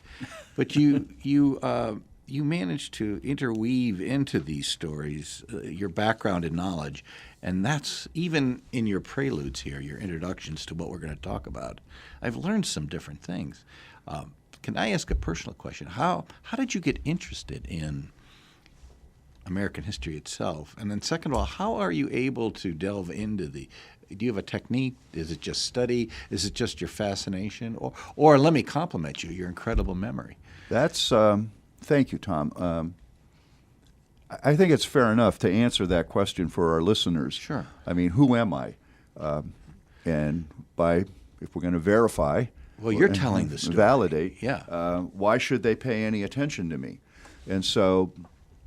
But you managed to interweave into these stories your background and knowledge, and that's even in your preludes here, your introductions to what we're going to talk about. I've learned some different things. Can I ask a personal question? How did you get interested in American history itself? And then second of all, how are you able to delve into do you have a technique? Is it just study? Is it just your fascination? Or let me compliment you, your incredible memory. That's... Thank you, Tom. I think it's fair enough to answer that question for our listeners. Sure. I mean, who am I? And if we're going to verify... Well, you're telling the story. Validate. Yeah. Why should they pay any attention to me? And so,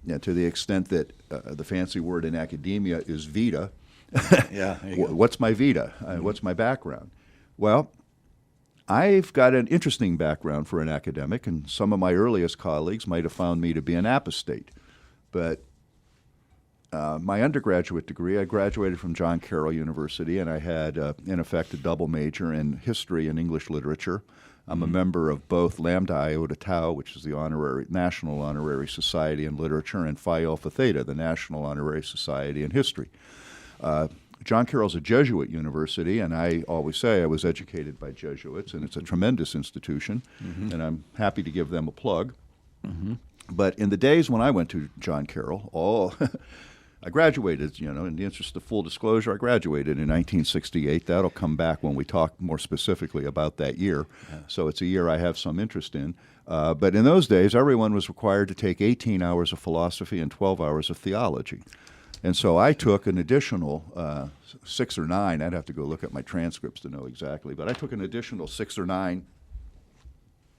to the extent that the fancy word in academia is vita, yeah, what's my vita? What's my background? Well, I've got an interesting background for an academic, and some of my earliest colleagues might have found me to be an apostate. But my undergraduate degree, I graduated from John Carroll University, and I had, in effect, a double major in history and English literature. I'm a member of both Lambda Iota Tau, which is the National Honorary Society in Literature, and Phi Alpha Theta, the National Honorary Society in History. John Carroll's a Jesuit university, and I always say I was educated by Jesuits, and it's a tremendous institution, and I'm happy to give them a plug. But in the days when I went to John Carroll, I graduated, in the interest of full disclosure, I graduated in 1968. That'll come back when we talk more specifically about that year. Yeah. So it's a year I have some interest in. But in those days, everyone was required to take 18 hours of philosophy and 12 hours of theology. And so I took an additional 6 or 9. I'd have to go look at my transcripts to know exactly. But I took an additional 6 or 9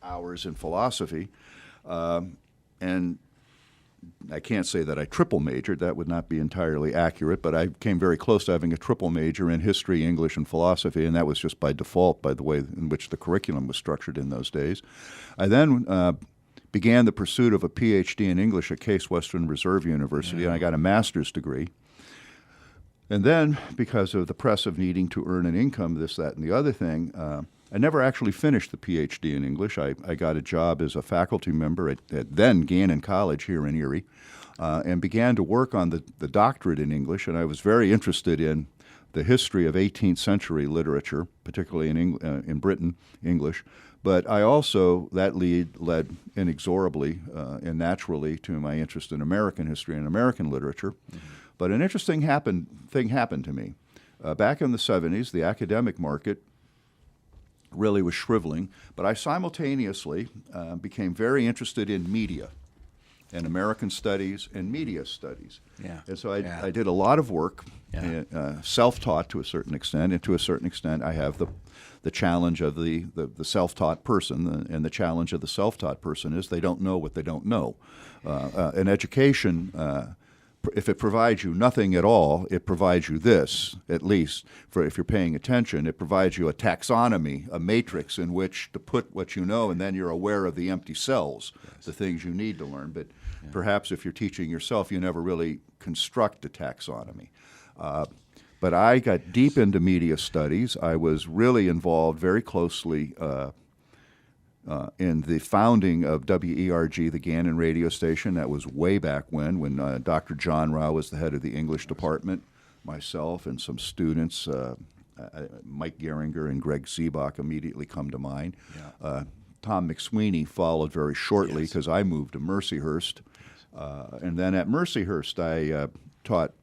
hours in philosophy. And I can't say that I triple majored. That would not be entirely accurate, but I came very close to having a triple major in history, English, and philosophy, and that was just by default, by the way in which the curriculum was structured in those days. I then began the pursuit of a PhD in English at Case Western Reserve University, and I got a master's degree. And then, because of the press of needing to earn an income, this, that, and the other thing, I never actually finished the PhD in English. I got a job as a faculty member at then Gannon College here in Erie, and began to work on the doctorate in English. And I was very interested in the history of 18th century literature, particularly in Britain, English. But I also, that led inexorably and naturally to my interest in American history and American literature. Mm-hmm. But an interesting thing happened to me. Back in the 70s, the academic market really was shriveling, but I simultaneously became very interested in media and American studies and media studies. Yeah. And so I did a lot of work, self-taught to a certain extent, and to a certain extent I have the challenge of the self-taught person, and the challenge of the self-taught person is they don't know what they don't know. An education, if it provides you nothing at all, it provides you this, at least, if you're paying attention. It provides you a taxonomy, a matrix in which to put what you know, and then you're aware of the empty cells, the things you need to learn. But perhaps if you're teaching yourself, you never really construct a taxonomy. But I got deep into media studies. I was really involved very closely in the founding of WERG, the Gannon radio station. That was way back when Dr. John Rao was the head of the English department. Myself and some students, Mike Geringer and Greg Seebach, immediately come to mind. Yeah. Tom McSweeney followed very shortly because I moved to Mercyhurst. And then at Mercyhurst, I taught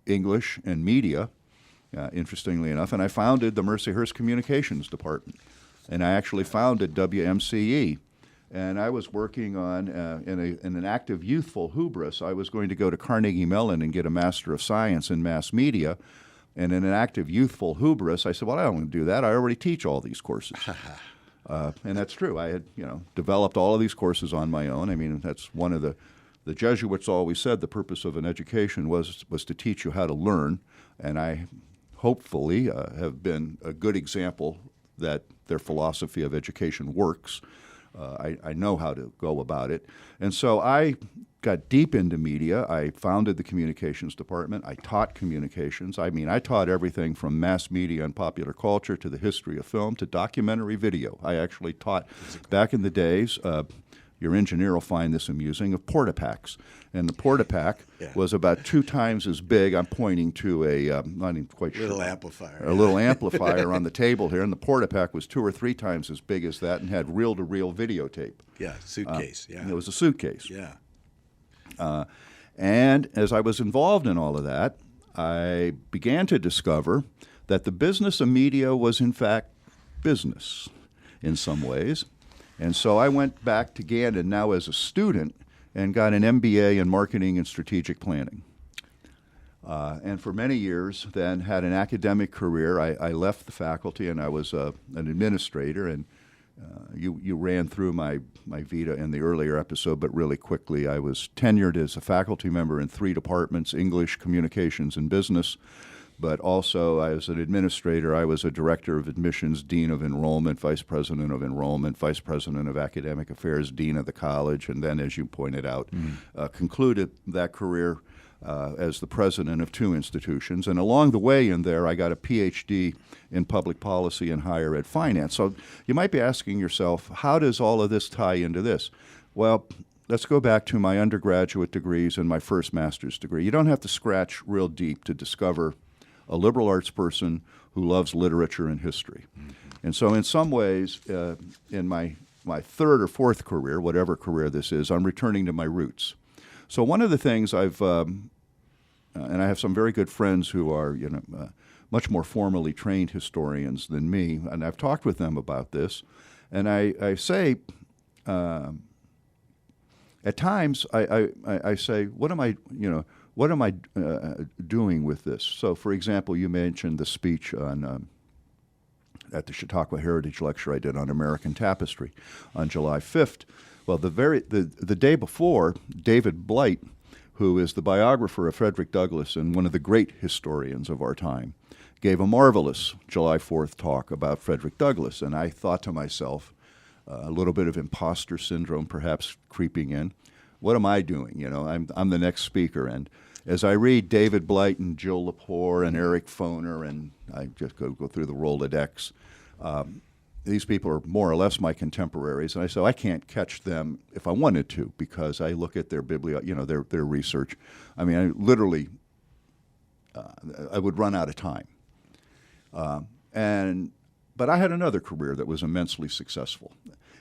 English and media, interestingly enough, and I founded the Mercyhurst Communications Department. And I actually founded WMCE, and I was working on, in an act of youthful hubris, I was going to go to Carnegie Mellon and get a Master of Science in Mass Media, and in an act of youthful hubris, I said, well, I don't want to do that. I already teach all these courses. And that's true. I had, developed all of these courses on my own. I mean, that's one of the Jesuits always said the purpose of an education was to teach you how to learn, and I hopefully have been a good example that their philosophy of education works. I know how to go about it. And so I got deep into media. I founded the communications department. I taught communications. I mean, I taught everything from mass media and popular culture to the history of film to documentary video. I actually taught, back in the days, your engineer will find this amusing, of porta-packs. And the porta-pack was about 2 times as big. I'm pointing to not even quite sure. Little amplifier. A little amplifier on the table here. And the porta-pack was 2 or 3 times as big as that and had reel-to-reel videotape. Yeah, suitcase, And it was a suitcase. Yeah. And as I was involved in all of that, I began to discover that the business of media was, in fact, business in some ways. And so I went back to Gannon now as a student and got an MBA in marketing and strategic planning. And for many years then had an academic career. I left the faculty and I was an administrator. And you ran through my vita in the earlier episode, but really quickly I was tenured as a faculty member in 3 departments, English, communications, and business. But also, as an administrator, I was a director of admissions, dean of enrollment, vice president of enrollment, vice president of academic affairs, dean of the college, and then, as you pointed out, concluded that career as the president of 2 institutions. And along the way in there, I got a PhD in public policy and higher ed finance. So you might be asking yourself, how does all of this tie into this? Well, let's go back to my undergraduate degrees and my first master's degree. You don't have to scratch real deep to discover a liberal arts person who loves literature and history. And so in some ways, in my 3rd or 4th career, whatever career this is, I'm returning to my roots. So one of the things and I have some very good friends who are, much more formally trained historians than me, and I've talked with them about this, and I say, at times I say, what am I doing with this? So, for example, you mentioned the speech on at the Chautauqua Heritage Lecture I did on American tapestry on July 5th. Well, the day before, David Blight, who is the biographer of Frederick Douglass and one of the great historians of our time, gave a marvelous July 4th talk about Frederick Douglass. And I thought to myself, a little bit of imposter syndrome perhaps creeping in. What am I doing? You know, I'm the next speaker. And as I read David Blight and Jill Lepore and Eric Foner, and I just go through the Rolodex, these people are more or less my contemporaries, and I say I can't catch them if I wanted to because I look at their their research. I mean, I literally, I would run out of time. But I had another career that was immensely successful,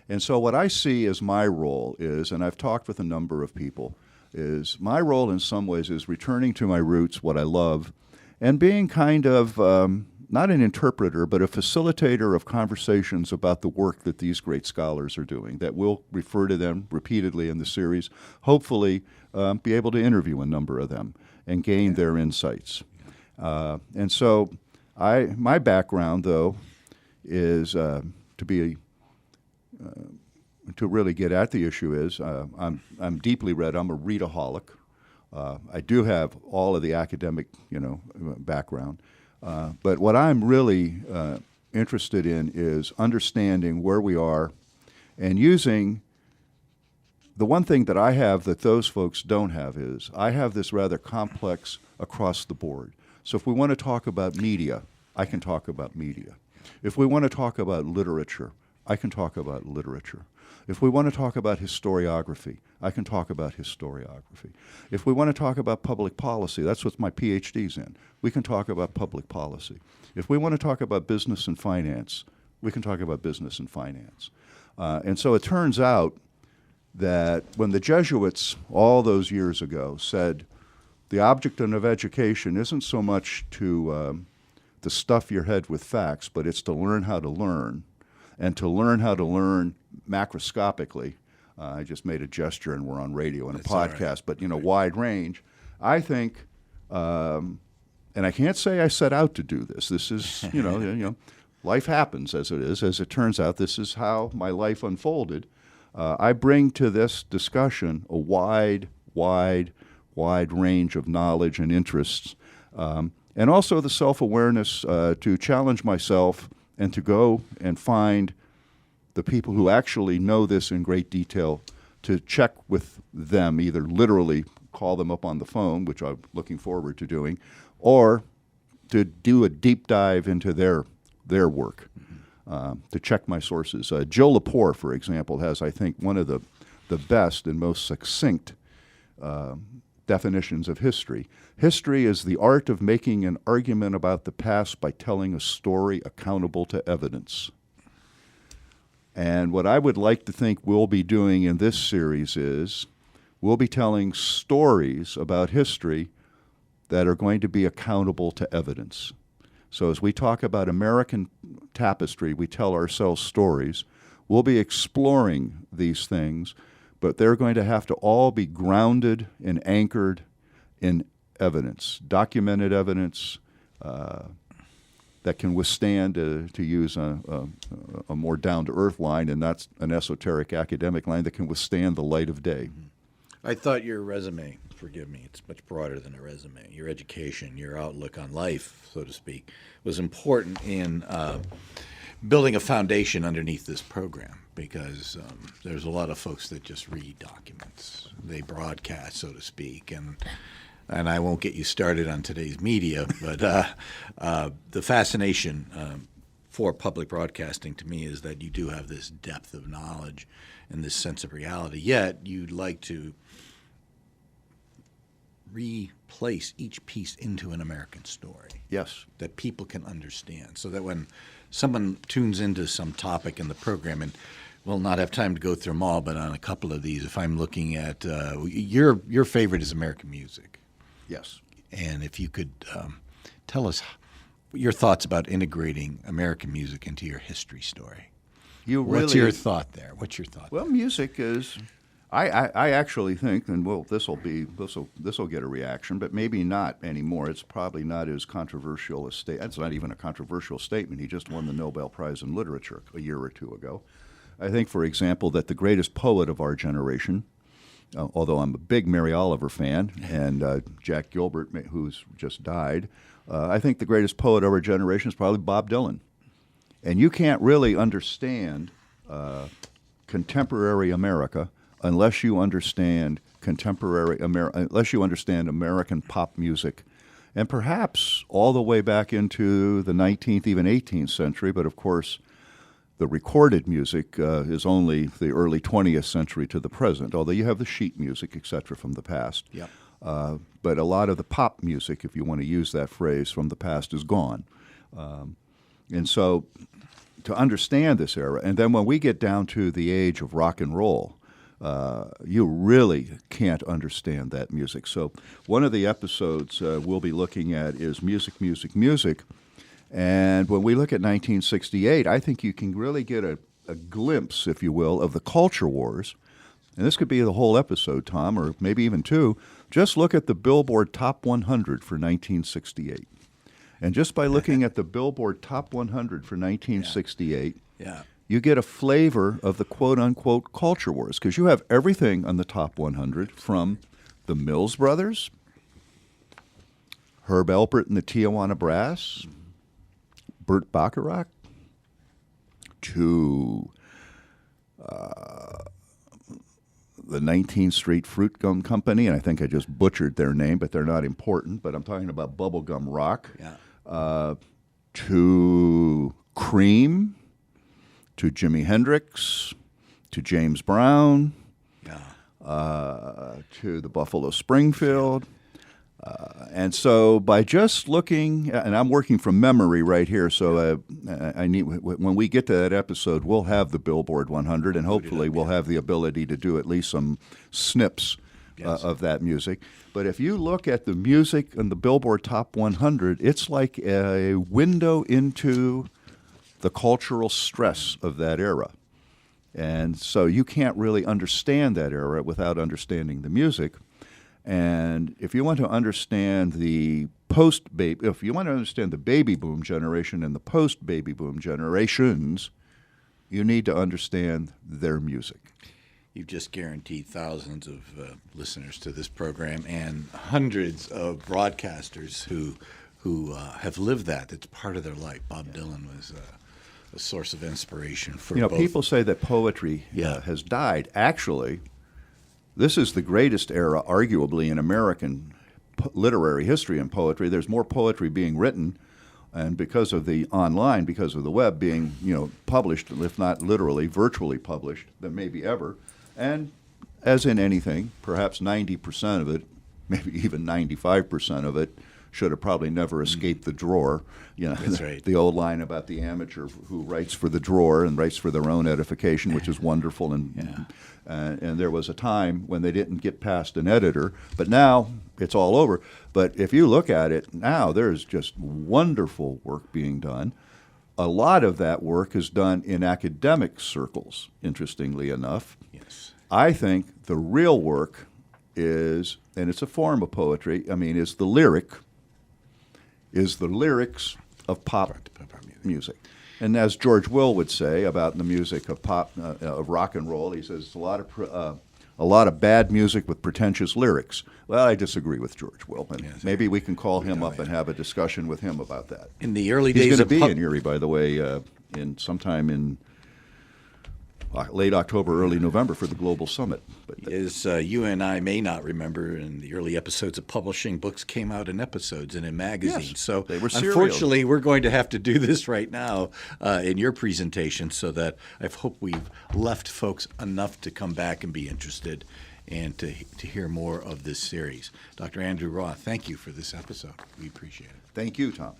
and so what I see as my role is, and I've talked with a number of people, is my role in some ways is returning to my roots, what I love, and being kind of not an interpreter, but a facilitator of conversations about the work that these great scholars are doing, that we'll refer to them repeatedly in the series, hopefully be able to interview a number of them and gain their insights. And so my background, though, is to really get at the issue is I'm deeply read. I'm a readaholic. I do have all of the academic, background. But what I'm really interested in is understanding where we are and using the one thing that I have that those folks don't have is I have this rather complex across the board. So if we want to talk about media, I can talk about media. If we want to talk about literature, I can talk about literature. If we want to talk about historiography, I can talk about historiography. If we want to talk about public policy, that's what my PhD's in. We can talk about public policy. If we want to talk about business and finance, we can talk about business and finance. And so it turns out that when the Jesuits all those years ago said the object of education isn't so much to stuff your head with facts, but it's to learn how to learn, and to learn how to learn macroscopically. I just made a gesture, and we're on radio and a podcast, but wide range. I think, and I can't say I set out to do this. This is, life happens as it is. As it turns out, this is how my life unfolded. I bring to this discussion a wide range of knowledge and interests, and also the self-awareness to challenge myself and to go and find the people who actually know this in great detail, to check with them, either literally call them up on the phone, which I'm looking forward to doing, or to do a deep dive into their work, to check my sources. Jill Lepore, for example, has, I think, one of the best and most succinct definitions of history. History is the art of making an argument about the past by telling a story accountable to evidence. And what I would like to think we'll be doing in this series is we'll be telling stories about history that are going to be accountable to evidence. So as we talk about American tapestry, we tell ourselves stories. We'll be exploring these things, but they're going to have to all be grounded and anchored in evidence, documented evidence that can withstand, to use a more down-to-earth line, and that's an esoteric academic line, that can withstand the light of day. I thought your resume, forgive me, it's much broader than a resume, your education, your outlook on life, so to speak, was important in building a foundation underneath this program, because there's a lot of folks that just read documents. They broadcast, so to speak, and I won't get you started on today's media, but the fascination for public broadcasting to me is that you do have this depth of knowledge and this sense of reality, yet you'd like to replace each piece into an American story. Yes. That people can understand, so that when someone tunes into some topic in the program, and we'll not have time to go through them all, but on a couple of these, if I'm looking at your favorite is American music. Yes. And if you could tell us your thoughts about integrating American music into your history story. What's your thought there? What's your thought? Well, music is, I actually think, and well, this will get a reaction, but maybe not anymore. It's probably not as controversial a statement. It's not even a controversial statement. He just won the Nobel Prize in Literature a year or two ago. I think, for example, that the greatest poet of our generation, although I'm a big Mary Oliver fan, and Jack Gilbert, who's just died, I think the greatest poet of our generation is probably Bob Dylan. And you can't really understand contemporary America unless you understand unless you understand American pop music, and perhaps all the way back into the 19th, even 18th century. But of course, the recorded music is only the early 20th century to the present, although you have the sheet music, etc., from the past. Yep. But a lot of the pop music, if you want to use that phrase, from the past is gone. And so to understand this era, and then when we get down to the age of rock and roll, you really can't understand that music. So one of the episodes we'll be looking at is music, music, music. And when we look at 1968, I think you can really get a glimpse, if you will, of the culture wars. And this could be the whole episode, Tom, or maybe even two. Just look at the Billboard Top 100 for 1968. And just by looking at the Billboard Top 100 for 1968, you get a flavor of the quote-unquote culture wars, because you have everything on the Top 100 from the Mills Brothers, Herb Alpert and the Tijuana Brass, Burt Bacharach, to the 19th Street Fruit Gum Company, and I think I just butchered their name, but they're not important, but I'm talking about Bubblegum Rock, to Cream, to Jimi Hendrix, to James Brown, to the Buffalo Springfield. And so by just looking, and I'm working from memory right here, so I need, when we get to that episode, we'll have the Billboard 100, and hopefully we'll have the ability to do at least some snips of that music. But if you look at the music on the Billboard Top 100, it's like a window into the cultural stress of that era. And so you can't really understand that era without understanding the music. And if you want to understand the if you want to understand the baby boom generation and the post-baby boom generations, you need to understand their music. You've just guaranteed thousands of listeners to this program and hundreds of broadcasters who have lived that. It's part of their life. Bob Dylan was a source of inspiration for both. People say that poetry has died. Actually, this is the greatest era, arguably, in American literary history and poetry. There's more poetry being written, and because of the online, because of the web, being published, if not literally, virtually published, than maybe ever. And as in anything, perhaps 90% of it, maybe even 95% of it, should have probably never escaped the drawer. That's right. The old line about the amateur who writes for the drawer and writes for their own edification, which is wonderful. And there was a time when they didn't get past an editor, but now it's all over. But if you look at it now, there's just wonderful work being done. A lot of that work is done in academic circles, interestingly enough. Yes. I think the real work is, and it's a form of poetry, is the lyrics of pop music. And as George Will would say about the music of pop, of rock and roll, he says it's a lot of bad music with pretentious lyrics. Well, I disagree with George Will, and maybe we can call him up and have a discussion with him about that. In the early He's days going to of be in Erie, by the way, sometime in late October, early November for the Global Summit. But as you and I may not remember, in the early episodes of publishing, books came out in episodes and in magazines. Yes, so they were serial. Unfortunately, we're going to have to do this right now in your presentation, so that I hope we've left folks enough to come back and be interested and to hear more of this series. Dr. Andrew Roth, thank you for this episode. We appreciate it. Thank you, Tom.